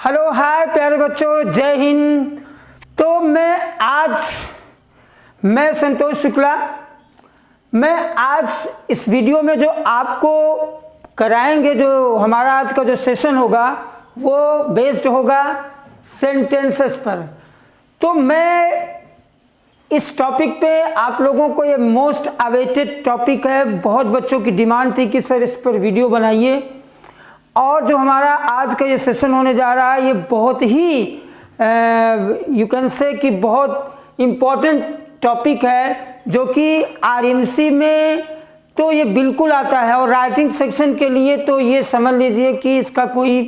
Hello hi प्यारे बच्चों, जय हिंद। तो मैं संतोष शुक्ला। मैं आज इस वीडियो में जो आपको कराएंगे, जो हमारा आज का जो सेशन होगा वो बेस्ड होगा सेंटेंसेस पर। तो मैं इस टॉपिक पे आप लोगों को, ये मोस्ट अवेटेड टॉपिक है, बहुत बच्चों की डिमांड थी कि सर इस पर वीडियो बनाइए। और जो हमारा आज का ये सेशन होने जा रहा है ये बहुत ही यू कैन से कि बहुत इम्पोर्टेंट टॉपिक है, जो कि आरएमसी में तो ये बिल्कुल आता है और राइटिंग सेक्शन के लिए तो ये समझ लीजिए कि इसका कोई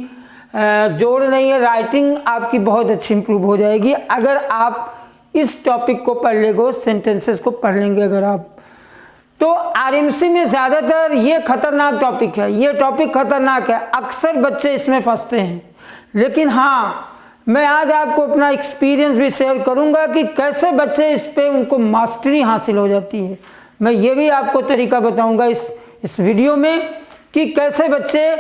जोड़ नहीं है। राइटिंग आपकी बहुत अच्छी इम्प्रूव हो जाएगी अगर आप इस टॉपिक को पढ़ लेंगे, सेंटेंसेस को पढ़ लेंगे अगर आप। तो आरएमसी में ज़्यादातर ये खतरनाक टॉपिक है, ये टॉपिक खतरनाक है, अक्सर बच्चे इसमें फंसते हैं। लेकिन हाँ, मैं आज आपको अपना एक्सपीरियंस भी शेयर करूंगा कि कैसे बच्चे इस पे उनको मास्टरी हासिल हो जाती है। मैं ये भी आपको तरीका बताऊंगा इस वीडियो में कि कैसे बच्चे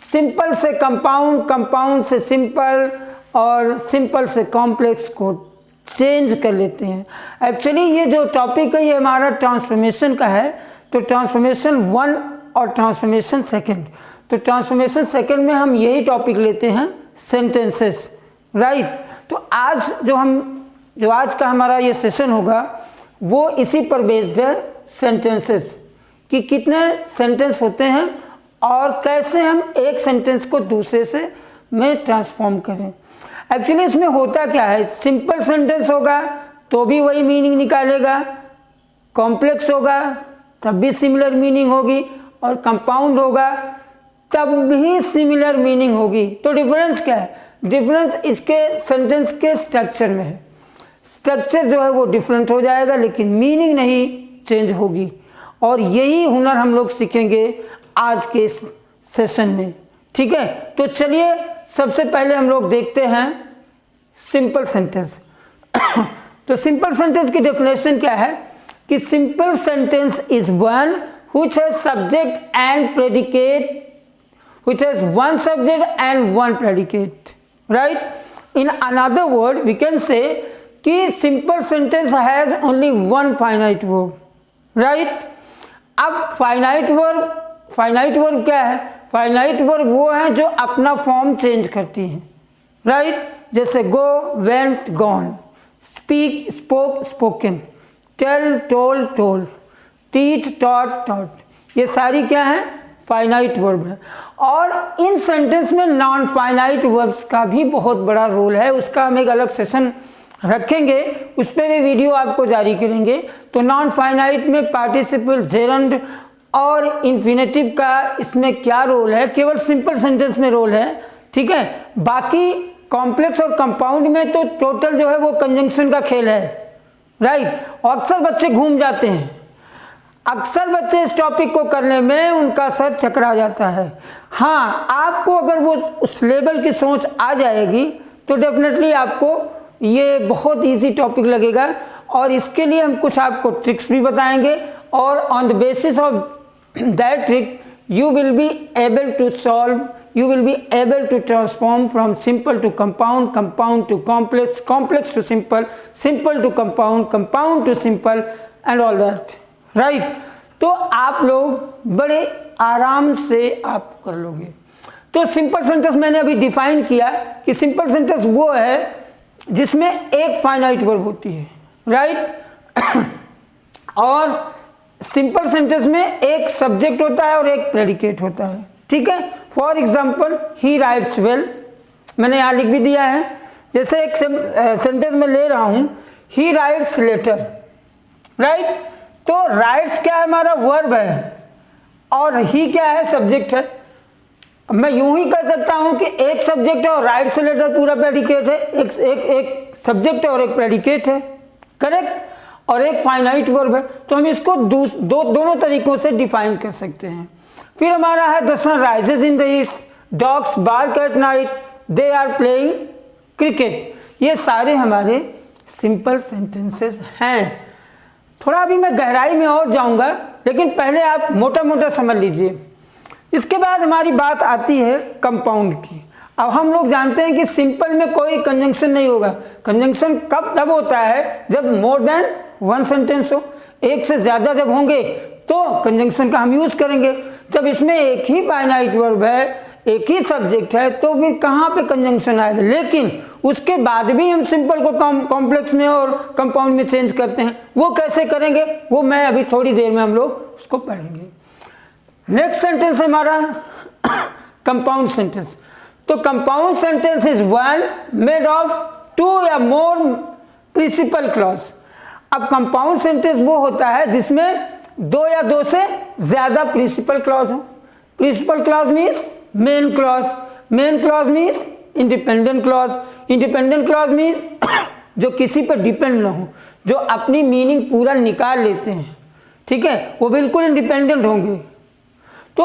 सिंपल से कंपाउंड, कंपाउंड से सिंपल और सिंपल से कॉम्प्लेक्स को चेंज कर लेते हैं। एक्चुअली ये जो टॉपिक है ये हमारा ट्रांसफॉर्मेशन का है। तो ट्रांसफॉर्मेशन 1 और ट्रांसफॉर्मेशन 2। तो ट्रांसफॉर्मेशन 2 में हम यही टॉपिक लेते हैं, सेंटेंसेस, राइट। तो आज जो आज का हमारा ये सेशन होगा वो इसी पर बेस्ड है, सेंटेंसेस, कि कितने सेंटेंस होते हैं और कैसे हम एक सेंटेंस को दूसरे से में ट्रांसफॉर्म करें। एक्चुअली इसमें होता क्या है, सिंपल सेंटेंस होगा तो भी वही मीनिंग निकालेगा, कॉम्प्लेक्स होगा तब भी सिमिलर मीनिंग होगी, और कंपाउंड होगा तब भी सिमिलर मीनिंग होगी। तो डिफरेंस क्या है? डिफरेंस इसके सेंटेंस के स्ट्रक्चर में है। स्ट्रक्चर जो है वो डिफरेंट हो जाएगा लेकिन मीनिंग नहीं चेंज होगी। और यही हुनर हम लोग सीखेंगे आज के इस सेशन में, ठीक है। तो चलिए सबसे पहले हम लोग देखते हैं सिंपल सेंटेंस। तो सिंपल सेंटेंस की डेफिनेशन क्या है कि simple sentence is one which has subject and predicate, which has one subject and one predicate, right. In another word we can say कि simple sentence has only one finite verb, right. अब finite verb क्या है? Finite verb वो है जो अपना form change करती है, राइट। जैसे go, went, gone, speak, spoke, spoken, tell, told, told, teach, taught, taught. ये सारी क्या है? फाइनाइट वर्ब है। और इन सेंटेंस में नॉन फाइनाइट वर्ब्स का भी बहुत बड़ा रोल है, उसका हम एक अलग सेशन रखेंगे, उस पर भी वीडियो आपको जारी करेंगे। तो नॉन फाइनाइट में पार्टिसिपल, जेरंड और इन्फिनेटिव का इसमें क्या रोल है? केवल सिंपल सेंटेंस में रोल है, ठीक है। बाकी कॉम्प्लेक्स और कंपाउंड में तो टोटल जो है वो कंजंक्शन का खेल है, राइट। और अक्सर बच्चे घूम जाते हैं, अक्सर बच्चे इस टॉपिक को करने में उनका सर चकरा जाता है। हाँ, आपको अगर वो उस लेवल की सोच आ जाएगी तो डेफिनेटली आपको ये बहुत इजी टॉपिक लगेगा। और इसके लिए हम कुछ आपको ट्रिक्स भी बताएंगे और on the basis of that trick you will be able to solve, you will be able to transform from simple to compound, compound to complex, complex to simple, simple to compound, compound to simple and all that, right। तो आप लोग बड़े आराम से आप कर लोगे। तो सिंपल सेंटेंस मैंने अभी डिफाइन किया कि सिंपल सेंटेंस वो है जिसमें एक फाइनाइट वर्ब होती है, राइट। और सिंपल सेंटेंस में एक सब्जेक्ट होता है और एक प्रेडिकेट होता है, ठीक है। For example, he rights well, मैंने यहाँ लिख भी दिया है। जैसे एक सेंटेंस में ले रहा हूँ, ही राइट्स लेटर, राइट। तो राइट्स क्या है? हमारा वर्ब है और ही क्या है? सब्जेक्ट है। मैं यूं ही कर सकता हूं कि एक सब्जेक्ट है और राइट्स लेटर पूरा प्रेडिकेट है, एक सब्जेक्ट है और एक प्रेडिकेट है, करेक्ट, और एक फाइनाइट वर्ब है। तो हम इसको दोनों तरीकों से डिफाइन कर सकते हैं। फिर हमारा है the sun rises in the east, dogs bark at night, they are playing cricket. ये सारे हमारे सिंपल सेंटेंसेस हैं। थोड़ा अभी मैं गहराई में और जाऊंगा, लेकिन पहले आप मोटा मोटा समझ लीजिए। इसके बाद हमारी बात आती है कंपाउंड की। अब हम लोग जानते हैं कि सिंपल में कोई कंजंक्शन नहीं होगा। कंजंक्शन कब तब होता है जब मोर देन वन सेंटेंस हो, एक से ज्यादा जब होंगे तो कंजंक्शन का हम यूज करेंगे। जब इसमें एक ही फाइनाइट वर्ब है, एक ही सब्जेक्ट है, तो फिर कहाँ पे कंजंक्शन आएगा। लेकिन उसके बाद भी हम सिंपल को कॉम्प्लेक्स में और कंपाउंड में चेंज करते हैं। वो कैसे करेंगे वो मैं अभी थोड़ी देर में हम लोग उसको पढ़ेंगे। नेक्स्ट सेंटेंस है हमारा कंपाउंड सेंटेंस। तो compound sentence is one made of two या मोर प्रिंसिपल क्लॉज। अब कंपाउंड सेंटेंस वो होता है जिसमें दो या दो से ज्यादा प्रिंसिपल क्लॉज हो। Principal clause means main clause, main clause means independent clause, independent clause means जो किसी पर डिपेंड ना हो, जो अपनी मीनिंग पूरा निकाल लेते हैं, ठीक है, वो बिल्कुल इंडिपेंडेंट होंगे। तो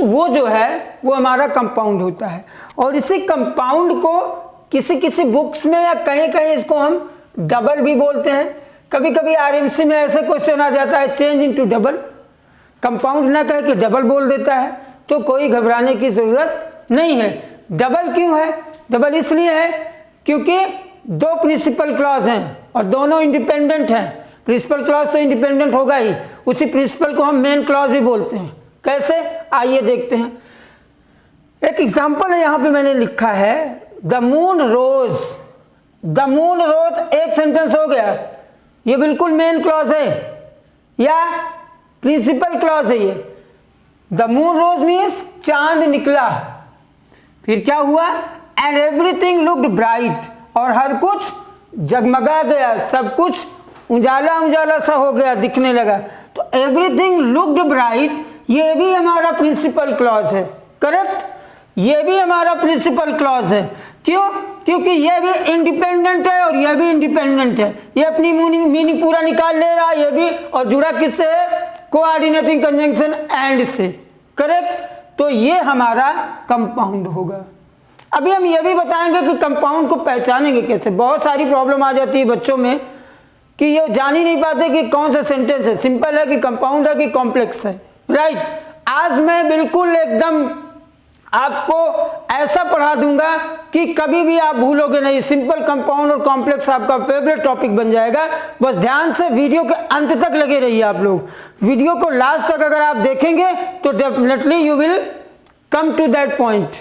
वो जो है वो हमारा कंपाउंड होता है। और इसी कंपाउंड को किसी किसी बुक्स में या कहीं कहीं इसको हम डबल भी बोलते हैं। कभी कभी आरएमसी में ऐसे क्वेश्चन आ जाता है चेंज इनटू डबल, कंपाउंड ना कह के डबल बोल देता है, तो कोई घबराने की जरूरत नहीं है। डबल क्यों है? डबल इसलिए है क्योंकि दो प्रिंसिपल क्लॉज हैं और दोनों इंडिपेंडेंट हैं। प्रिंसिपल क्लॉज तो इंडिपेंडेंट होगा ही, उसी प्रिंसिपल को हम मेन क्लॉज भी बोलते हैं। कैसे, आइए देखते हैं। एक एग्जांपल है, यहां पे मैंने लिखा है the moon rose. The moon rose एक सेंटेंस हो गया, ये बिल्कुल मेन क्लॉज है या प्रिंसिपल क्लॉज है ये। द मून रोज मीन्स चांद निकला, फिर क्या हुआ, एंड एवरीथिंग लुक्ड ब्राइट, और हर कुछ जगमगा गया, सब कुछ उजाला उजाला सा हो गया, दिखने लगा। तो एवरीथिंग लुक्ड ब्राइट ये भी हमारा प्रिंसिपल क्लॉज है, करेक्ट, ये भी हमारा प्रिंसिपल क्लॉज है। क्यों? क्योंकि ये भी इंडिपेंडेंट है और ये भी इंडिपेंडेंट है, ये अपनी मीनिंग पूरा निकाल ले रहा है ये भी, और जुड़ा किससे है, कोऑर्डिनेटिंग कंजंक्शन एंड से, करेक्ट। तो ये हमारा कंपाउंड होगा। अभी हम ये भी बताएंगे कि कंपाउंड को पहचानेंगे कैसे। बहुत सारी प्रॉब्लम आ जाती है बच्चों में कि ये जान ही नहीं पाते कि कौन सा सेंटेंस है, सिंपल है कि कंपाउंड है कि कॉम्प्लेक्स है, राइट। आज मैं बिल्कुल एकदम आपको ऐसा पढ़ा दूंगा कि कभी भी आप भूलोगे नहीं। सिंपल, कंपाउंड और कॉम्प्लेक्स आपका फेवरेट टॉपिक बन जाएगा। बस ध्यान से वीडियो के अंत तक लगे रहिए आप लोग। वीडियो को लास्ट तक अगर आप देखेंगे तो definitely you will come to that point.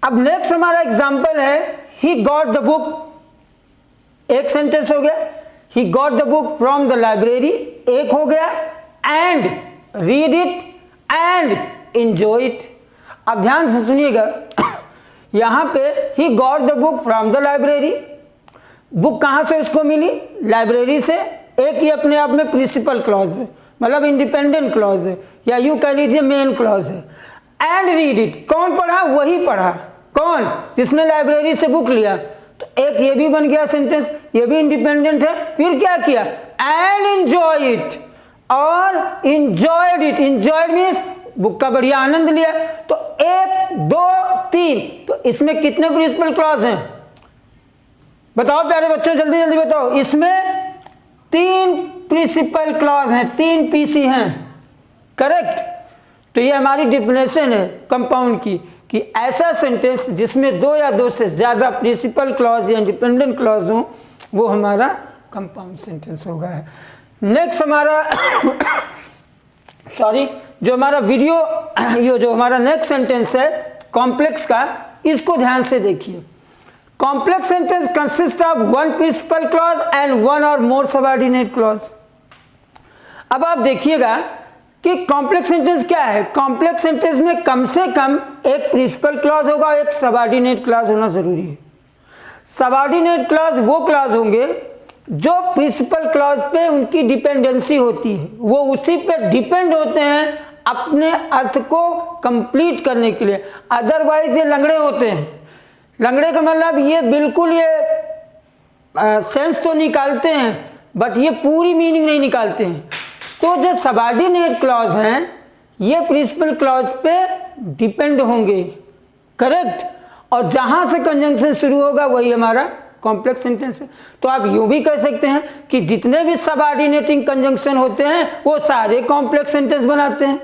अब नेक्स्ट हमारा एग्जांपल है ही गॉट द बुक। एक सेंटेंस हो गया, he got the book from the library, एक हो गया, and read it and enjoy it. अब ध्यान से सुनिएगा, यहां पे he got the book from the library, book कहां से उसको मिली, लाइब्रेरी से। एक ही अपने आप में प्रिंसिपल क्लॉज है, मतलब इंडिपेंडेंट क्लॉज है, या यूं कह लीजिए मेन क्लॉज है। एंड रीड इट, कौन पढ़ा, वही पढ़ा, कौन, जिसने लाइब्रेरी से बुक लिया। तो एक ये भी बन गया सेंटेंस, ये भी इंडिपेंडेंट है। फिर क्या किया, एंड एंजॉय इट, और enjoyed it. Enjoyed means book का बढ़िया आनंद लिया। तो एक, दो, तीन, तो इसमें कितने प्रिंसिपल क्लॉज हैं बताओ प्यारे बच्चों, जल्दी जल्दी बताओ। इसमें तीन प्रिंसिपल क्लॉज हैं, तीन पीसी हैं, करेक्ट। तो ये हमारी डिफिनेशन है कंपाउंड की कि ऐसा सेंटेंस जिसमें दो या दो से ज्यादा प्रिंसिपल क्लॉज या इंडिपेंडेंट क्लॉज हो वो हमारा कंपाउंड सेंटेंस होगा। नेक्स्ट हमारा सॉरी जो हमारा वीडियो ये जो हमारा नेक्स्ट सेंटेंस है कॉम्प्लेक्स का, इसको ध्यान से देखिए। Complex sentence consist of one principal clause and one और मोर सबऑर्डिनेट क्लॉज। अब आप देखिएगा कि कॉम्प्लेक्स सेंटेंस क्या है। कॉम्प्लेक्स सेंटेंस में कम से कम एक प्रिंसिपल क्लॉज होगा, एक सबऑर्डिनेट क्लॉज होना जरूरी है। सबऑर्डिनेट क्लॉज वो क्लॉज होंगे जो प्रिंसिपल क्लॉज पे उनकी डिपेंडेंसी होती है, वो उसी पे डिपेंड होते हैं अपने अर्थ को कंप्लीट करने के लिए। अदरवाइज ये लंगड़े होते हैं। लंगड़े का मतलब ये बिल्कुल ये सेंस तो निकालते हैं बट ये पूरी मीनिंग नहीं निकालते हैं। तो जो सबऑर्डिनेट क्लॉज हैं ये प्रिंसिपल क्लॉज पे डिपेंड होंगे, करेक्ट। और जहां से कंजंक्शन शुरू होगा वही हमारा कॉम्प्लेक्स सेंटेंस है। तो आप यूं भी कह सकते हैं कि जितने भी सबऑर्डिनेटिंग कंजंक्शन होते हैं वो सारे कॉम्प्लेक्स सेंटेंस बनाते हैं,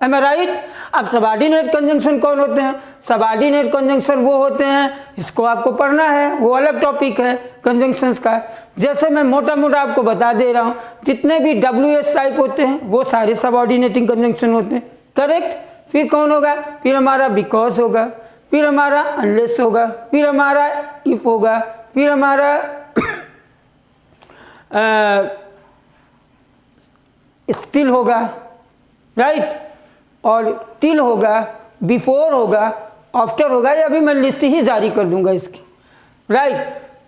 एम आई राइट। अब सबऑर्डिनेट कंजंक्शन कौन होते हैं? सबऑर्डिनेट कंजंक्शन वो होते हैं, इसको आपको पढ़ना है, वो अलग टॉपिक है कंजंक्शंस का। जैसे मैं मोटा मोटा आपको बता दे रहा हूँ, जितने भी WH टाइप होते हैं वो सारे सबऑर्डिनेटिंग कंजंक्शन होते हैं, करेक्ट। फिर कौन होगा? फिर हमारा बिकॉज होगा, फिर हमारा अनलेस होगा, फिर हमारा इफ होगा, फिर हमारा स्टिल होगा, राइट, और टिल होगा, बिफोर होगा, आफ्टर होगा, या अभी मैं लिस्ट ही जारी कर दूंगा इसकी, राइट।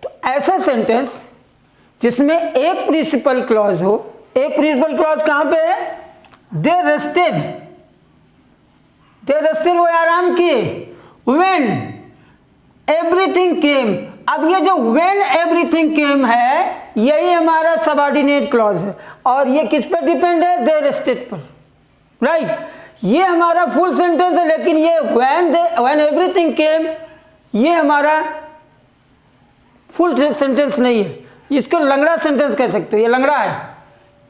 तो ऐसा सेंटेंस जिसमें एक प्रिंसिपल क्लॉज हो, एक प्रिंसिपल क्लॉज कहां पे है? दे रेस्टेड वो आराम किए, व्हेन एवरीथिंग केम। अब ये जो व्हेन एवरीथिंग केम है, यही हमारा सबऑर्डिनेट क्लॉज है, और ये किस पर डिपेंड है? दे रेस्टेड पर, राइट। ये हमारा फुल सेंटेंस है, लेकिन ये व्हेन एवरीथिंग केम ये हमारा फुल सेंटेंस नहीं है, इसको लंगड़ा सेंटेंस कह सकते हो, ये लंगड़ा है,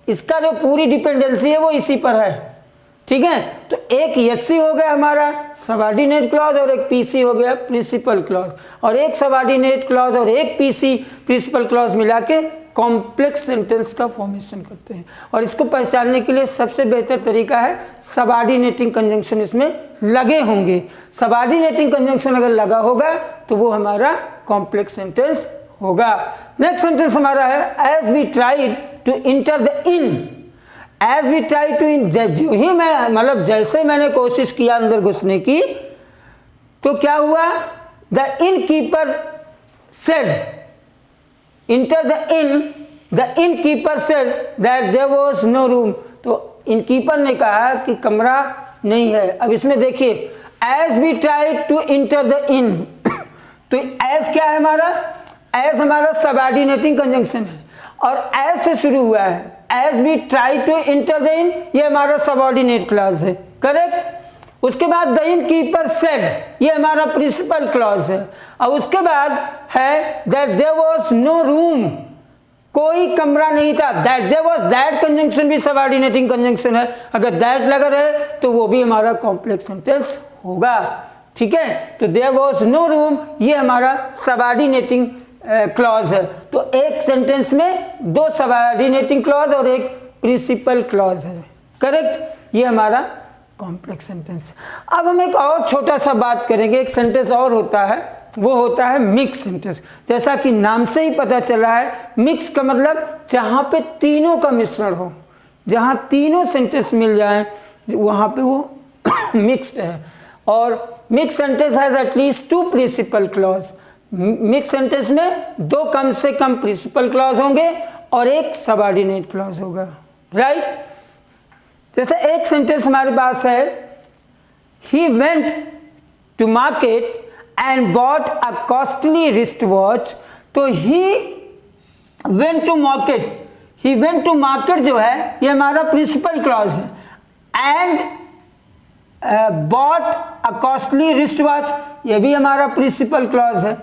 इसका जो पूरी डिपेंडेंसी है वो इसी पर है, ठीक है। तो एक एससी हो गया हमारा सबऑर्डिनेट क्लॉज, और एक पीसी हो गया प्रिंसिपल क्लॉज, और एक सबऑर्डिनेट क्लॉज और एक पीसी प्रिंसिपल क्लॉज मिला के कॉम्प्लेक्स सेंटेंस का फॉर्मेशन करते हैं। और इसको पहचानने के लिए सबसे बेहतर तरीका है सबऑर्डिनेटिंग कंजंक्शन इसमें लगे होंगे। सबऑर्डिनेटिंग कंजंक्शन अगर लगा होगा तो वो हमारा कॉम्प्लेक्स सेंटेंस होगा। नेक्स्ट सेंटेंस हमारा है as we try to enter the inn. As we try to inn, जो ही मैं मतलब जैसे मैंने कोशिश किया अंदर घुसने की, तो क्या हुआ? The innkeeper said, enter the innkeeper said that there was no room. तो इन कीपर ने कहा कि कमरा नहीं है। अब इसमें देखिए as we try to enter the inn, तो एज क्या है हमारा? एज हमारा सबऑर्डिनेटिंग कंजंक्शन है, और एज से शुरू हुआ है। As we try to enter the inn, ये हमारा सबऑर्डिनेट क्लॉज है, करेक्ट। उसके बाद द इन कीपर सेड, ये हमारा प्रिंसिपल क्लॉज है, और उसके बाद है that there was no room, कोई कमरा नहीं था। That there was, that conjunction भी सबऑर्डिनेटिंग कंजंक्शन है, अगर दैट लगा रहे तो वो भी हमारा कॉम्प्लेक्स सेंटेंस होगा, ठीक है। तो देयर वाज नो रूम ये हमारा सबऑर्डिनेटिंग क्लॉज है। तो एक सेंटेंस में दो सबऑर्डिनेटिंग क्लॉज और एक प्रिंसिपल क्लॉज है, करेक्ट। ये हमारा कॉम्प्लेक्स सेंटेंस। अब हम एक और छोटा सा बात करेंगे, एक सेंटेंस और होता है, वो होता है मिक्स सेंटेंस। जैसा कि नाम से ही पता चला है, मिक्स का मतलब जहाँ पे तीनों का मिश्रण हो, जहाँ तीनों सेंटेंस मिल जाए वहाँ पे वो मिक्स्ड है। और mix sentence has at least two principal clause. Mix sentence में दो कम से कम प्रिंसिपल क्लॉज होंगे और एक सबऑर्डिनेट क्लॉज होगा, राइट। जैसे एक सेंटेंस हमारे पास है, he went to market and bought a costly wrist watch. तो he went to market, he went to market जो है ये हमारा प्रिंसिपल क्लॉज है, and bought a costly wrist watch ये भी हमारा प्रिंसिपल क्लॉज है,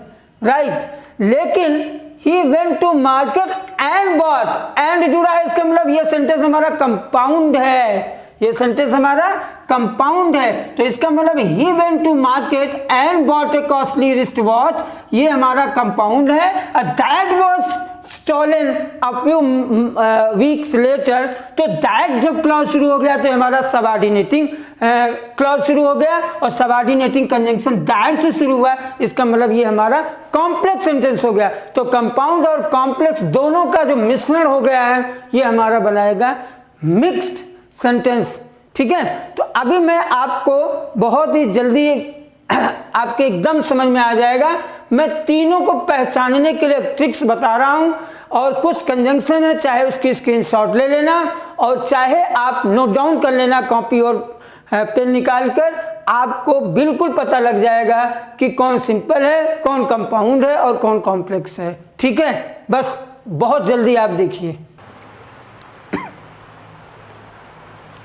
राइट। लेकिन he went to market and bought, and जुड़ा है, इसका मतलब ये सेंटेंस हमारा कंपाउंड है, ये सेंटेंस हमारा कंपाउंड है। तो इसका मतलब he went to market and bought a costly wrist watch ये हमारा कंपाउंड है। That was stolen a few weeks later. तो दैट जब क्लॉज शुरू हो गया तो हमारा सबऑर्डिनेटिंग क्लॉज शुरू हो गया, और सबऑर्डिनेटिंग कंजंक्शन दैट से शुरू हुआ, इसका मतलब ये हमारा कॉम्प्लेक्स सेंटेंस हो गया। तो कंपाउंड और कॉम्प्लेक्स दोनों का जो मिश्रण हो गया है ये हमारा बनाएगा मिक्स्ड सेंटेंस, ठीक है। तो अभी मैं आपको बहुत ही जल्दी आपके एकदम समझ में आ जाएगा, मैं तीनों को पहचानने के लिए ट्रिक्स बता रहा हूं, और कुछ कंजंक्शन है चाहे उसकी स्क्रीनशॉट ले लेना और चाहे आप नोट डाउन कर लेना कॉपी और पेन निकाल कर, आपको बिल्कुल पता लग जाएगा कि कौन सिंपल है, कौन कंपाउंड है और कौन कॉम्प्लेक्स है, ठीक है। बस बहुत जल्दी आप देखिए।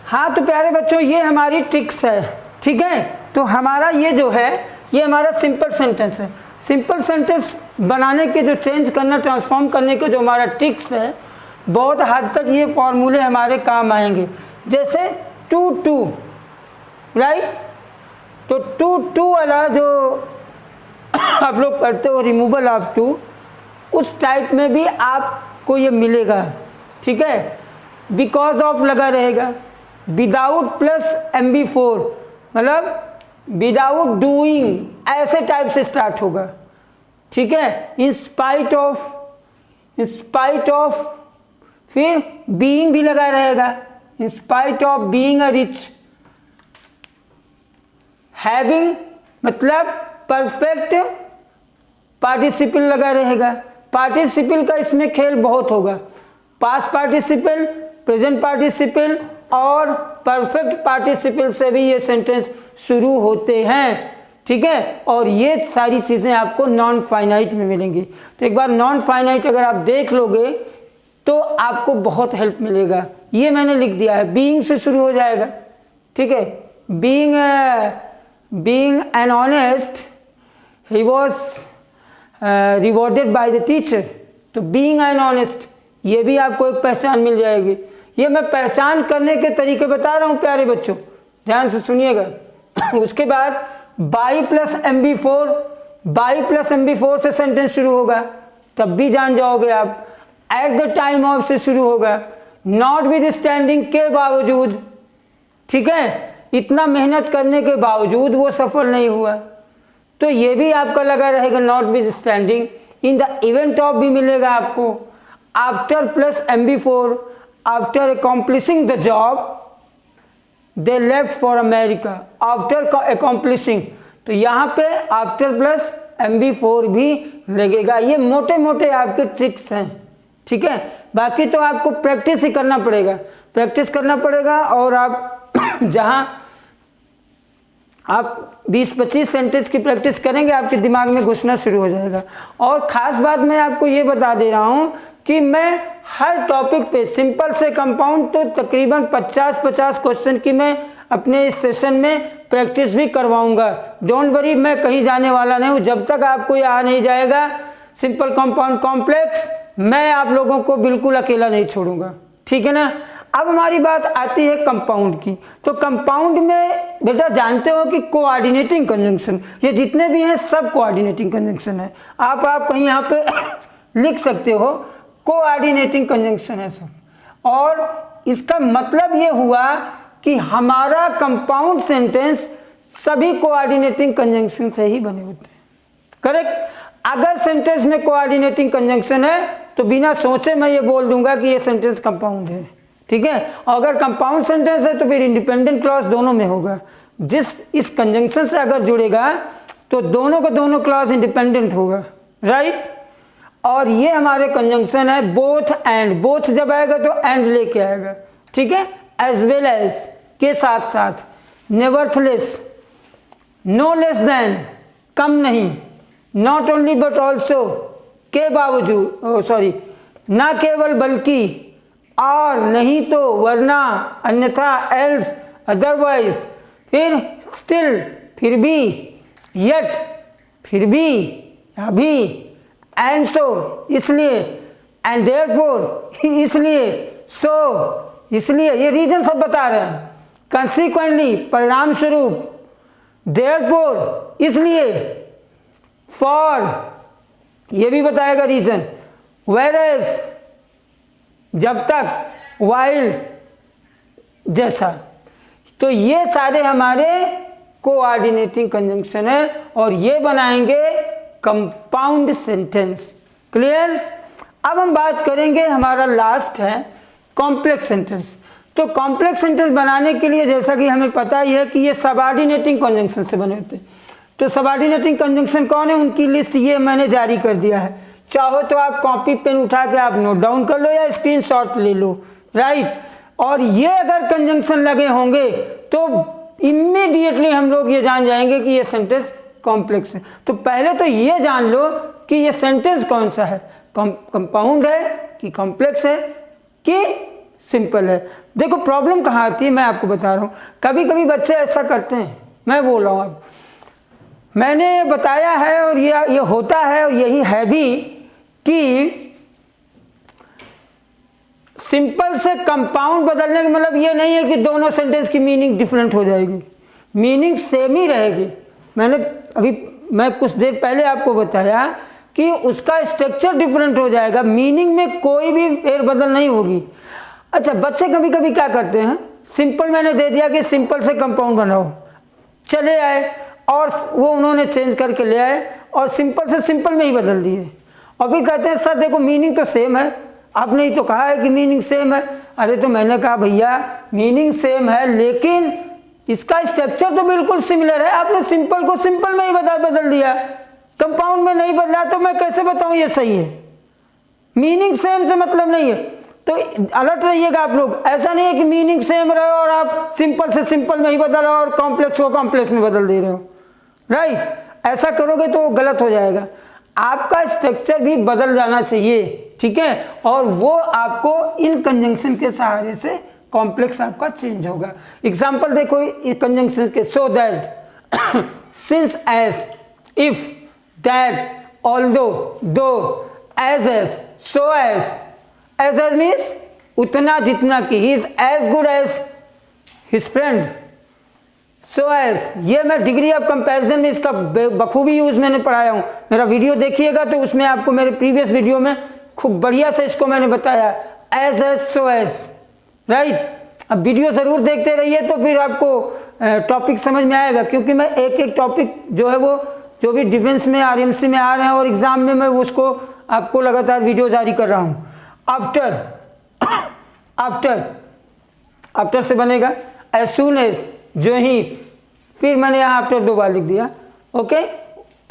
हाँ तो प्यारे बच्चों ये हमारी ट्रिक्स है, ठीक है। तो हमारा ये जो है ये हमारा सिंपल सेंटेंस है। सिंपल सेंटेंस बनाने के जो चेंज करना, ट्रांसफॉर्म करने के जो हमारा ट्रिक्स है, बहुत हद तक ये फॉर्मूले हमारे काम आएंगे। जैसे टू टू, राइट। तो टू वाला जो आप लोग पढ़ते हो रिमूवल ऑफ टू, उस टाइप में भी आपको ये मिलेगा, ठीक है। बिकॉज ऑफ लगा रहेगा, विदाउट प्लस MB4 मतलब विदाउट डूइंग, ऐसे टाइप से स्टार्ट होगा, ठीक है। इन स्पाइट ऑफ फिर बीइंग भी लगा रहेगा, in spite of being a rich, having मतलब परफेक्ट पार्टिसिपल लगा रहेगा। पार्टिसिपल का इसमें खेल बहुत होगा, पास्ट पार्टिसिपल, प्रेजेंट पार्टिसिपल और परफेक्ट पार्टिसिपल से भी ये सेंटेंस शुरू होते हैं, ठीक है। और ये सारी चीज़ें आपको नॉन फाइनाइट में मिलेंगी। तो एक बार नॉन फाइनाइट अगर आप देख लोगे तो आपको बहुत हेल्प मिलेगा। ये मैंने लिख दिया है, बीइंग से शुरू हो जाएगा, ठीक है। Being an honest he was rewarded by the teacher. तो बीइंग एन ऑनेस्ट, ये भी आपको एक पहचान मिल जाएगी। ये मैं पहचान करने के तरीके बता रहा हूँ प्यारे बच्चों, ध्यान से सुनिएगा। उसके बाद बाई प्लस MB4 से सेंटेंस शुरू होगा, तब भी जान जाओगे आप। एट द टाइम ऑफ से शुरू होगा, नॉट विद स्टैंडिंग के बावजूद, ठीक है। इतना मेहनत करने के बावजूद वो सफल नहीं हुआ, तो ये भी आपका लगा रहेगा notwithstanding. In the event of भी मिलेगा आपको। After plus MB4, after accomplishing the job they left for America. After accomplishing, तो यहाँ पे आफ्टर प्लस MB4 भी लगेगा। ये मोटे मोटे आपके ट्रिक्स हैं, ठीक है। बाकी तो आपको प्रैक्टिस ही करना पड़ेगा, प्रैक्टिस करना पड़ेगा। और आप जहाँ आप 20-25 सेंटेंस की प्रैक्टिस करेंगे, आपके दिमाग में घुसना शुरू हो जाएगा। और ख़ास बात मैं आपको ये बता दे रहा हूँ कि मैं हर टॉपिक पे सिंपल से कंपाउंड तो तकरीबन 50-50 क्वेश्चन की मैं अपने इस सेशन में प्रैक्टिस भी करवाऊंगा। डोंट वरी, मैं कहीं जाने वाला नहीं हूँ। जब तक आपको ये आ नहीं जाएगा सिंपल कंपाउंड कॉम्प्लेक्स, मैं आप लोगों को बिल्कुल अकेला नहीं छोड़ूंगा, ठीक है ना। अब हमारी बात आती है कंपाउंड की। तो कंपाउंड में बेटा जानते हो कि कोऑर्डिनेटिंग कंजंक्शन, ये जितने भी हैं सब कोऑर्डिनेटिंग कंजंक्शन है। आप कहीं यहाँ पे लिख सकते हो कोऑर्डिनेटिंग कंजंक्शन है सब। और इसका मतलब ये हुआ कि हमारा कंपाउंड सेंटेंस सभी कोऑर्डिनेटिंग कंजंक्शन से ही बने होते हैं, करेक्ट। अगर सेंटेंस में कोऑर्डिनेटिंग कंजंक्शन है तो बिना सोचे मैं ये बोल दूंगा कि ये सेंटेंस कंपाउंड है, ठीक है। और अगर कंपाउंड सेंटेंस है तो फिर इंडिपेंडेंट क्लॉज दोनों में होगा। इस कंजंक्शन से अगर जुड़ेगा तो दोनों का दोनों क्लॉज इंडिपेंडेंट होगा, राइट। और ये हमारे कंजंक्शन है बोथ एंड। बोथ जब आएगा तो एंड लेके आएगा, ठीक है। एज वेल एज के साथ साथ, nevertheless, no less then come नहीं, नॉट ओनली बट ऑल्सो के बावजूद, सॉरी ना केवल बल्कि, और नहीं तो वरना, अन्यथा, एल्स, अदरवाइज, फिर स्टिल फिर भी, येट फिर भी, अभी, एंड सो इसलिए, एंड देयरफॉर इसलिए, सो इसलिए, ये रीजन सब बता रहे हैं। कंसीक्वेंटली परिणाम स्वरूप, देयरफॉर इसलिए, फॉर ये भी बताएगा रीजन, वेयरएज जब तक, वाइल जैसा। तो ये सारे हमारे कोऑर्डिनेटिंग कंजंक्शन है और ये बनाएंगे कंपाउंड सेंटेंस, क्लियर। अब हम बात करेंगे, हमारा लास्ट है कॉम्प्लेक्स सेंटेंस। तो कॉम्प्लेक्स सेंटेंस बनाने के लिए जैसा कि हमें पता ही है कि ये सबऑर्डिनेटिंग कंजंक्शन से बने होते हैं। तो सबऑर्डिनेटिंग कंजंक्शन कौन है, उनकी लिस्ट ये मैंने जारी कर दिया है। चाहो तो आप कॉपी पेन उठा के आप नोट डाउन कर लो या स्क्रीनशॉट ले लो, राइट। और ये अगर कंजंक्शन लगे होंगे तो इमीडिएटली हम लोग ये जान जाएंगे कि ये सेंटेंस कॉम्प्लेक्स है। तो पहले तो ये जान लो कि ये सेंटेंस कौन सा है, कंपाउंड है कि कॉम्प्लेक्स है कि सिंपल है। देखो प्रॉब्लम कहाँ आती है, मैं आपको बता रहा हूँ। कभी कभी बच्चे ऐसा करते हैं, मैं बोल रहा हूँ अब, मैंने बताया है और ये होता है और यही है भी कि सिंपल से कंपाउंड बदलने का मतलब ये नहीं है कि दोनों सेंटेंस की मीनिंग डिफरेंट हो जाएगी। मीनिंग सेम ही रहेगी। मैं कुछ देर पहले आपको बताया कि उसका स्ट्रक्चर डिफरेंट हो जाएगा, मीनिंग में कोई भी फेरबदल नहीं होगी। अच्छा, बच्चे कभी कभी क्या करते हैं, सिंपल मैंने दे दिया कि सिंपल से कंपाउंड बनाओ, चले आए और वो उन्होंने चेंज करके ले आए और सिंपल से सिंपल में ही बदल दिए, और फिर कहते हैं सर देखो मीनिंग तो सेम है, आपने ही तो कहा है कि मीनिंग सेम है। अरे तो मैंने कहा भैया मीनिंग सेम है लेकिन इसका स्ट्रक्चर तो बिल्कुल सिमिलर है, आपने सिंपल को सिंपल में ही बदल दिया, कंपाउंड में नहीं बदला, तो मैं कैसे बताऊं ये सही है। मीनिंग सेम से मतलब नहीं है, तो अलर्ट रहिएगा आप लोग। ऐसा नहीं है कि मीनिंग सेम रहे और आप सिंपल से सिंपल में ही बदल रहे हो और कॉम्प्लेक्स को कॉम्प्लेक्स में बदल दे रहे हो, राइट। ऐसा करोगे तो गलत हो जाएगा, आपका स्ट्रक्चर भी बदल जाना चाहिए, ठीक है, और वो आपको इन कंजंक्शन के सहारे से कॉम्प्लेक्स आपका चेंज होगा। एग्जांपल देखो इस कंजंक्शन के, so that, since, as, if, that, although, though, as, so as means उतना जितना कि he is as good as his friend, so as, ये मैं डिग्री ऑफ कंपैरिजन में इसका बखूबी यूज मैंने पढ़ाया हूँ, मेरा वीडियो देखिएगा तो उसमें आपको मेरे प्रीवियस वीडियो में खूब बढ़िया से इसको मैंने बताया, एज सो एज, राइट। अब वीडियो ज़रूर देखते रहिए तो फिर आपको टॉपिक समझ में आएगा, क्योंकि मैं एक एक टॉपिक जो है वो जो भी डिफेंस में आरएमसी में आ रहे हैं और एग्जाम में मैं उसको आपको लगातार वीडियो जारी कर रहा हूँ। आफ्टर, आफ्टर से बनेगा एज सून एज, जो ही, फिर मैंने यहाँ आफ्टर 2 बार लिख दिया, ओके।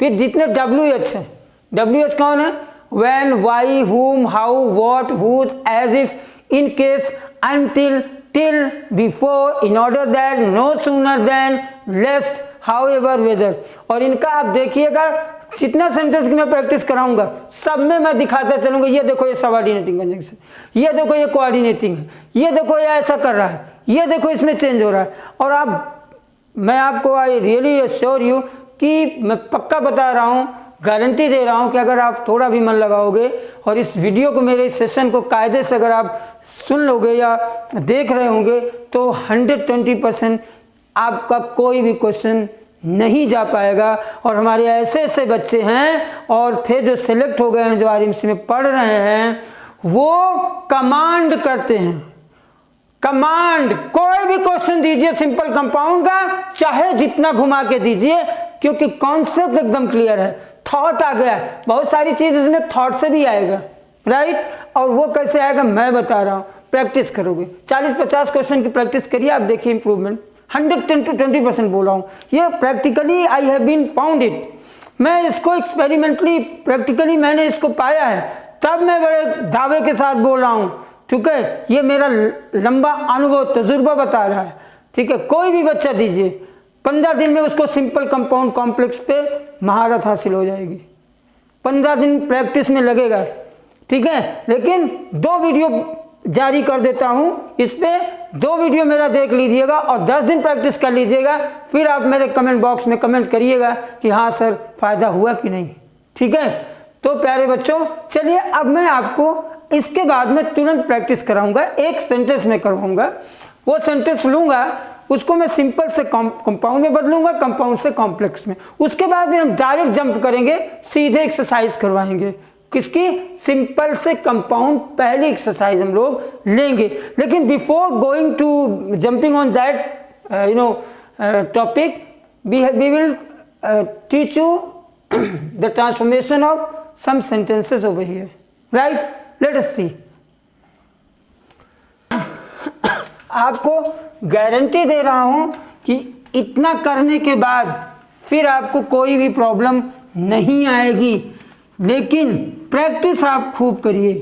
फिर जितने WH है, WH कौन है, when, why, whom, how, what, whose, as if, in case, until, till, before, in order that, no sooner than, lest, however, whether। और इनका आप देखिएगा जितना सेंटेंस की मैं प्रैक्टिस कराऊंगा सब में मैं दिखाता चलूंगा, ये देखो ये सबऑर्डिनेटिंग कंजंक्शन, ये देखो ये कोऑर्डिनेटिंग है, ये देखो ये ऐसा कर रहा है, ये देखो इसमें चेंज हो रहा है। और आप, मैं आपको आई रियली एश्योर यू कि मैं पक्का बता रहा हूँ, गारंटी दे रहा हूँ कि अगर आप थोड़ा भी मन लगाओगे और इस वीडियो को, मेरे इस सेशन को कायदे से अगर आप सुन लोगे या देख रहे होंगे तो 120% आपका कोई भी क्वेश्चन नहीं जा पाएगा। और हमारे ऐसे ऐसे बच्चे हैं और थे जो सिलेक्ट हो गए हैं, जो आरएमसी में पढ़ रहे हैं, वो कमांड करते हैं, कमांड, कोई भी क्वेश्चन दीजिए सिंपल कंपाउंड का, चाहे जितना घुमा के दीजिए, क्योंकि कॉन्सेप्ट एकदम क्लियर है, थॉट आ गया है, बहुत सारी चीज इसमें थॉट से भी आएगा, राइट। और वो कैसे आएगा मैं बता रहा हूँ, प्रैक्टिस करोगे, 40-50 क्वेश्चन की प्रैक्टिस करिए, आप देखिए इंप्रूवमेंट। 110 to 20% बोला हूँ, ये practically I have been found it, मैं इसको एक्सपेरिमेंटली प्रैक्टिकली मैंने इसको पाया है, तब मैं बड़े दावे के साथ बोल रहा हूँ, ठीक है। ये मेरा लंबा अनुभव तजुर्बा बता रहा है, ठीक है। कोई भी बच्चा दीजिए, 15 दिन में उसको सिंपल कंपाउंड कॉम्प्लेक्स पे महारत हासिल हो जाएगी, 15 दिन प्रैक्टिस में लगेगा, ठीक है। लेकिन 2 वीडियो जारी कर देता हूँ, इस पे 2 वीडियो मेरा देख लीजिएगा और 10 दिन प्रैक्टिस कर लीजिएगा, फिर आप मेरे कमेंट बॉक्स में कमेंट करिएगा कि हाँ सर फायदा हुआ कि नहीं, ठीक है। तो प्यारे बच्चों चलिए, अब मैं आपको इसके बाद में तुरंत प्रैक्टिस कराऊंगा, एक सेंटेंस में करवाऊंगा, वो सेंटेंस लूंगा, उसको मैं सिंपल से कंपाउंड में बदलूंगा, कंपाउंड से कॉम्प्लेक्स में, उसके बाद में हम डायरेक्ट जंप करेंगे, सीधे एक्सरसाइज करवाएंगे, किसकी, सिंपल से कंपाउंड पहली एक्सरसाइज हम लोग लेंगे। लेकिन before going to jumping on that topic, we will teach you the transformation of some sentences over here, right? Let us see. आपको गारंटी दे रहा हूं कि इतना करने के बाद फिर आपको कोई भी प्रॉब्लम नहीं आएगी, लेकिन प्रैक्टिस आप खूब करिए,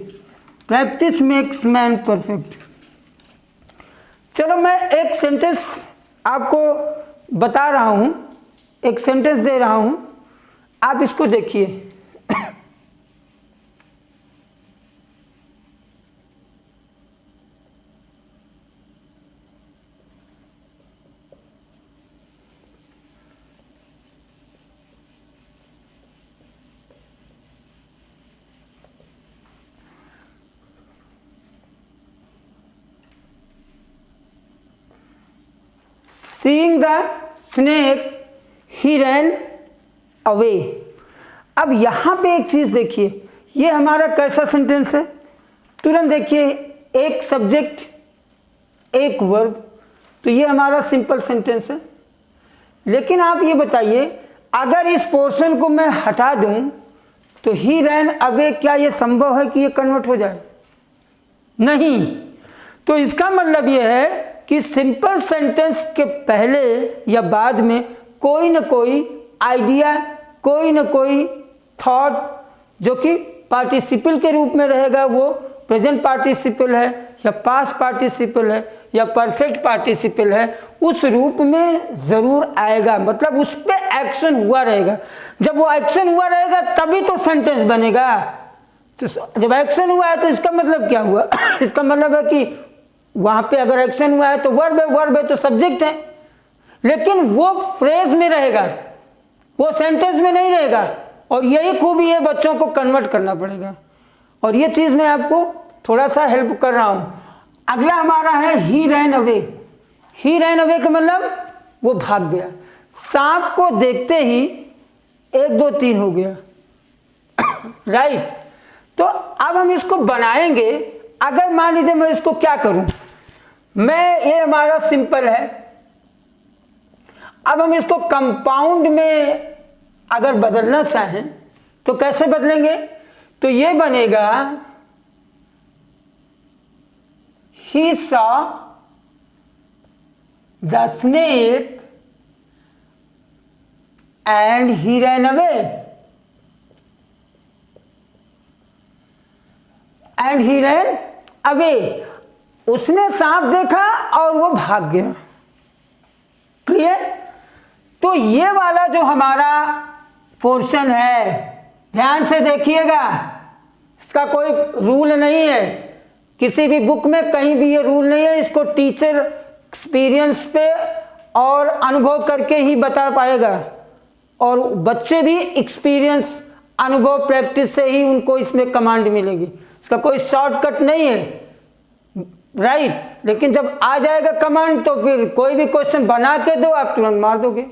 प्रैक्टिस मेक्स मैन परफेक्ट। चलो मैं एक सेंटेंस आपको बता रहा हूं, एक सेंटेंस दे रहा हूं, आप इसको देखिए। Seeing the snake he ran away. अब यहाँ पे एक चीज़ देखिए, ये हमारा कैसा सेंटेंस है? तुरंत देखिए, एक सब्जेक्ट एक वर्ब, तो ये हमारा सिंपल सेंटेंस है। लेकिन आप ये बताइए, अगर इस पोर्शन को मैं हटा दूं तो ही रैन अवे, क्या ये संभव है कि ये कन्वर्ट हो जाए? नहीं। तो इसका मतलब ये है कि सिंपल सेंटेंस के पहले या बाद में कोई ना कोई आइडिया, कोई ना कोई थॉट जो कि पार्टिसिपल के रूप में रहेगा, वो प्रेजेंट पार्टिसिपल है या पास्ट पार्टिसिपल है या परफेक्ट पार्टिसिपल है, उस रूप में ज़रूर आएगा। मतलब उस पर एक्शन हुआ रहेगा। जब वो एक्शन हुआ रहेगा तभी तो सेंटेंस बनेगा। तो जब एक्शन हुआ है तो इसका मतलब क्या हुआ? इसका मतलब है कि वहाँ पे अगर एक्शन हुआ है तो वर्ब है तो सब्जेक्ट है, लेकिन वो फ्रेज में रहेगा, वो सेंटेंस में नहीं रहेगा। और यही खूबी है, बच्चों को कन्वर्ट करना पड़ेगा। और ये चीज़ मैं आपको थोड़ा सा हेल्प कर रहा हूँ। अगला हमारा है ही रैन अवे। ही रैन अवे का मतलब वो भाग गया। सांप को देखते ही 1 2 3 हो गया, राइट। तो अब हम इसको बनाएंगे। अगर मान लीजिए मैं इसको क्या करूं, ये हमारा सिंपल है। अब हम इसको कंपाउंड में अगर बदलना चाहें तो कैसे बदलेंगे? तो ये बनेगा he saw the snake and he ran away. And he ran away. उसने सांप देखा और वो भाग गया। क्लियर? तो ये वाला जो हमारा पोर्शन है, ध्यान से देखिएगा, इसका कोई रूल नहीं है, किसी भी बुक में कहीं भी ये रूल नहीं है। इसको टीचर एक्सपीरियंस पे और अनुभव करके ही बता पाएगा, और बच्चे भी एक्सपीरियंस, अनुभव, प्रैक्टिस से ही उनको इसमें कमांड मिलेगी। इसका कोई शॉर्टकट नहीं है, राइट। लेकिन जब आ जाएगा कमांड तो फिर कोई भी क्वेश्चन बना के दो, आप तुरंत मार दोगे,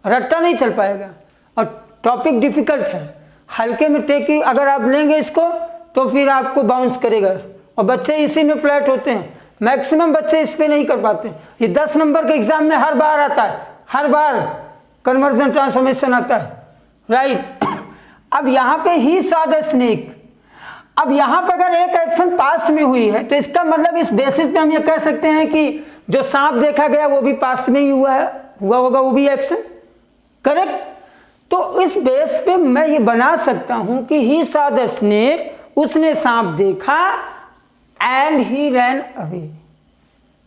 रट्टा नहीं चल पाएगा। और टॉपिक डिफिकल्ट है, हल्के में टेकी अगर आप लेंगे इसको तो फिर आपको बाउंस करेगा, और बच्चे इसी में फ्लैट होते हैं। मैक्सिमम बच्चे इस पे नहीं कर पाते। ये 10 नंबर के एग्जाम में हर बार आता है, हर बार कन्वर्जन ट्रांसफॉर्मेशन आता है, राइट। अब यहाँ पे ही सॉ द स्नेक। अब यहाँ पर अगर एक एक्शन पास्ट में हुई है तो इसका मतलब इस बेसिस पे हम ये कह सकते हैं कि जो सांप देखा गया वो भी पास्ट में ही हुआ होगा, वो भी एक्शन, करेक्ट। तो इस बेस पे मैं ये बना सकता हूं कि ही सॉ द स्नेक, उसने सांप देखा, and he ran away,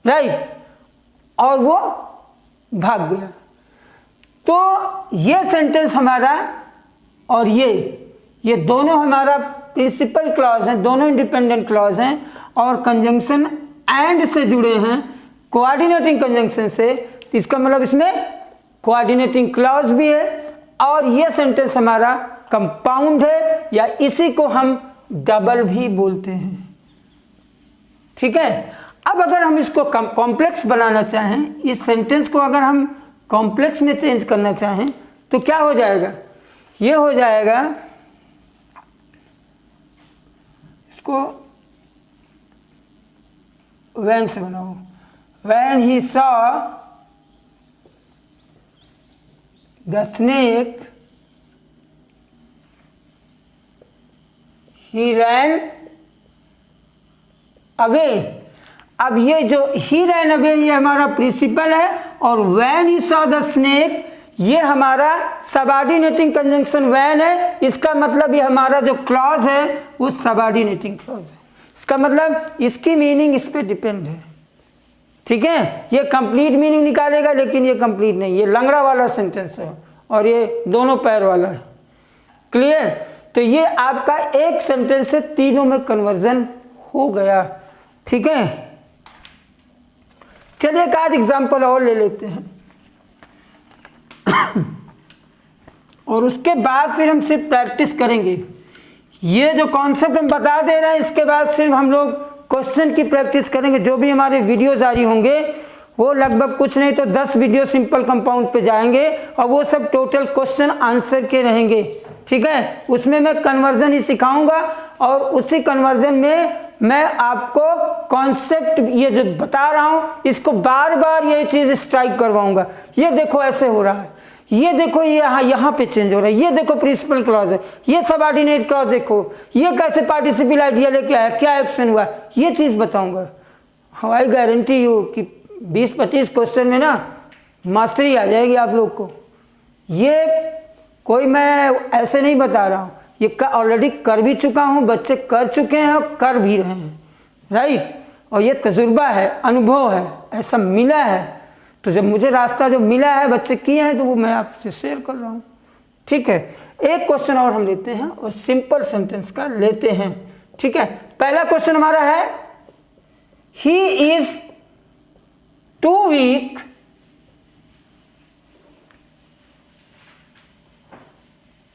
right, और वो भाग गया। तो ये सेंटेंस हमारा और ये दोनों हमारा प्रिंसिपल क्लॉज हैं, दोनों इंडिपेंडेंट क्लॉज हैं और कंजंक्शन एंड से जुड़े हैं, कोऑर्डिनेटिंग कंजंक्शन से। इसका मतलब इसमें कोऑर्डिनेटिंग क्लॉज भी है, और ये सेंटेंस हमारा कंपाउंड है, या इसी को हम डबल भी बोलते हैं, ठीक है। अब अगर हम इसको कॉम्प्लेक्स बनाना चाहें, इस सेंटेंस को अगर हम कॉम्प्लेक्स में चेंज करना चाहें तो क्या हो जाएगा? ये हो जाएगा, इसको वैन से बनाओ, when he saw the snake he ran away. अब ये जो ही रैन अवे ये हमारा प्रिंसिपल है, और when he saw the snake ये हमारा सबऑर्डिनेटिंग कंजंक्शन वैन है। इसका मतलब ये हमारा जो क्लॉज है वो सबऑर्डिनेटिंग क्लॉज है। इसका मतलब इसकी मीनिंग इस पे डिपेंड है, ठीक है। ये कंप्लीट मीनिंग निकालेगा, लेकिन ये कंप्लीट नहीं, ये लंगड़ा वाला सेंटेंस है और ये दोनों पैर वाला है, क्लियर। तो ये आपका एक सेंटेंस से तीनों में कन्वर्जन हो गया, ठीक है। चलिए एक आध एग्जाम्पल और ले लेते हैं और उसके बाद फिर हम सिर्फ प्रैक्टिस करेंगे। ये जो कॉन्सेप्ट हम बता दे रहे हैं, इसके बाद सिर्फ हम लोग क्वेश्चन की प्रैक्टिस करेंगे। जो भी हमारे वीडियो जारी होंगे वो लगभग कुछ नहीं तो 10 वीडियो सिंपल कंपाउंड पे जाएंगे और वो सब टोटल क्वेश्चन आंसर के रहेंगे, ठीक है। उसमें मैं कन्वर्जन ही सिखाऊंगा और उसी कन्वर्जन में मैं आपको कॉन्सेप्ट ये जो बता रहा हूं इसको बार बार ये चीज स्ट्राइक करवाऊंगा। ये देखो ऐसे हो रहा है, ये देखो ये यहाँ पे चेंज हो रहा है, ये देखो प्रिंसिपल क्लॉज है, ये सबऑर्डिनेट क्लॉज देखो, ये कैसे पार्टिसिपल आइडिया लेके आया, क्या एक्शन हुआ, ये चीज बताऊंगा। आई गारंटी यू कि 20-25 क्वेश्चन में ना मास्टरी आ जाएगी आप लोग को। ये कोई मैं ऐसे नहीं बता रहा हूँ, ये ऑलरेडी कर भी चुका हूँ, बच्चे कर चुके हैं और कर भी रहे हैं, राइट। और ये तजुर्बा है, अनुभव है, ऐसा मिला है। तो जब मुझे रास्ता जो मिला है, बच्चे किए हैं, तो वो मैं आपसे शेयर कर रहा हूँ, ठीक है। एक क्वेश्चन और हम लेते हैं और सिंपल सेंटेंस का लेते हैं, ठीक है। पहला क्वेश्चन हमारा है he is too weak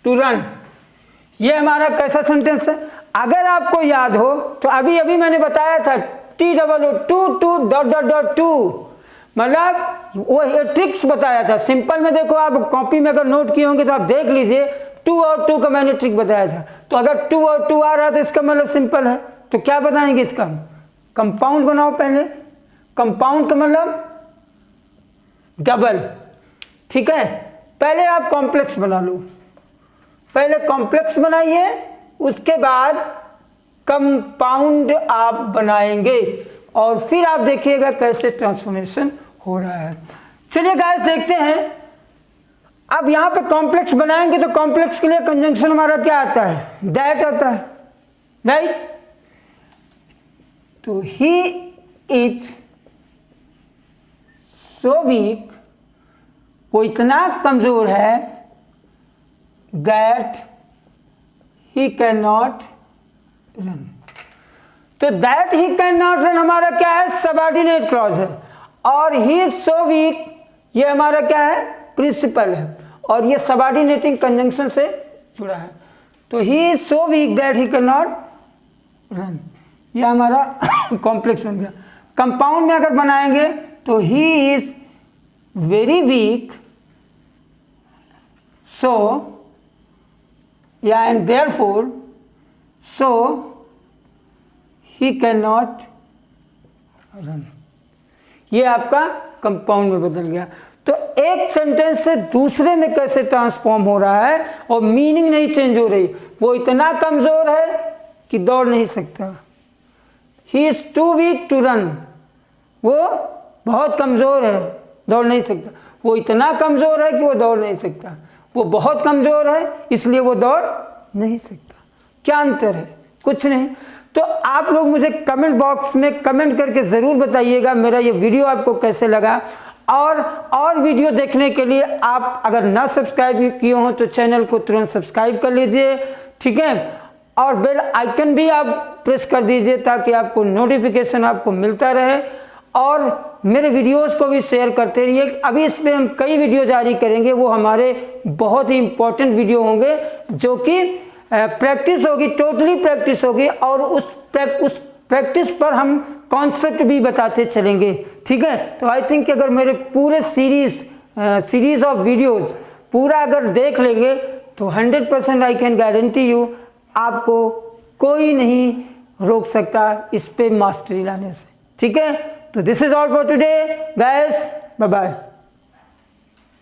to run. ये हमारा कैसा सेंटेंस है? अगर आपको याद हो तो अभी अभी मैंने बताया था T-O-O-2 मतलब वो ट्रिक्स बताया था। सिंपल में देखो, आप कॉपी में अगर नोट किए होंगे तो आप देख लीजिए, 2 और 2 का मैंने ट्रिक बताया था। तो अगर 2 और 2 आ रहा है तो इसका मतलब सिंपल है। तो क्या बताएंगे इसका? कंपाउंड बनाओ पहले। कंपाउंड का मतलब डबल, ठीक है। पहले आप कॉम्प्लेक्स बना लो, पहले कॉम्प्लेक्स बनाइए, उसके बाद कंपाउंड आप बनाएंगे और फिर आप देखिएगा कैसे ट्रांसफॉर्मेशन हो रहा है। चलिए गाइस देखते हैं। अब यहां पे कॉम्प्लेक्स बनाएंगे तो कॉम्प्लेक्स के लिए कंजंक्शन हमारा क्या आता है? दैट आता है, राइट। तो ही इज सो वीक, वो इतना कमजोर है, that he can not run. तो that he can not run हमारा क्या है? सबऑर्डिनेट क्लॉज है। और ही इज सो वीक, ये हमारा क्या है? प्रिंसिपल है। और ये सबऑर्डिनेटिंग कंजंक्शन से जुड़ा है। तो he is so weak that he can not run, ये हमारा कॉम्प्लेक्स बन गया। कंपाउंड में अगर बनाएंगे तो ही इज वेरी वीक, सो या and therefore so he can not run. ये आपका कंपाउंड में बदल गया। तो एक सेंटेंस से दूसरे में कैसे ट्रांसफॉर्म हो रहा है और मीनिंग नहीं चेंज हो रही। वो इतना कमजोर है कि दौड़ नहीं सकता। He is too weak to run, वो बहुत कमजोर है, दौड़ नहीं सकता। वो इतना कमजोर है कि वो दौड़ नहीं सकता। वो बहुत कमजोर है इसलिए वो दौड़ नहीं सकता। क्या अंतर है? कुछ नहीं। तो आप लोग मुझे कमेंट बॉक्स में कमेंट करके ज़रूर बताइएगा मेरा ये वीडियो आपको कैसे लगा। और वीडियो देखने के लिए आप अगर ना सब्सक्राइब किए हो तो चैनल को तुरंत सब्सक्राइब कर लीजिए, ठीक है। और बेल आइकन भी आप प्रेस कर दीजिए ताकि आपको नोटिफिकेशन आपको मिलता रहे। और मेरे वीडियोस को भी शेयर करते रहिए। अभी इस पर हम कई वीडियो जारी करेंगे, वो हमारे बहुत ही इंपॉर्टेंट वीडियो होंगे जो कि प्रैक्टिस होगी, टोटली प्रैक्टिस होगी। और उस प्रैक्टिस पर हम कॉन्सेप्ट भी बताते चलेंगे, ठीक है। तो आई थिंक अगर मेरे पूरे सीरीज ऑफ वीडियोस पूरा अगर देख लेंगे तो 100% आई कैन गारंटी यू आपको कोई नहीं रोक सकता इस पे मास्टरी लाने से, ठीक है। तो this is all for today guys, bye bye.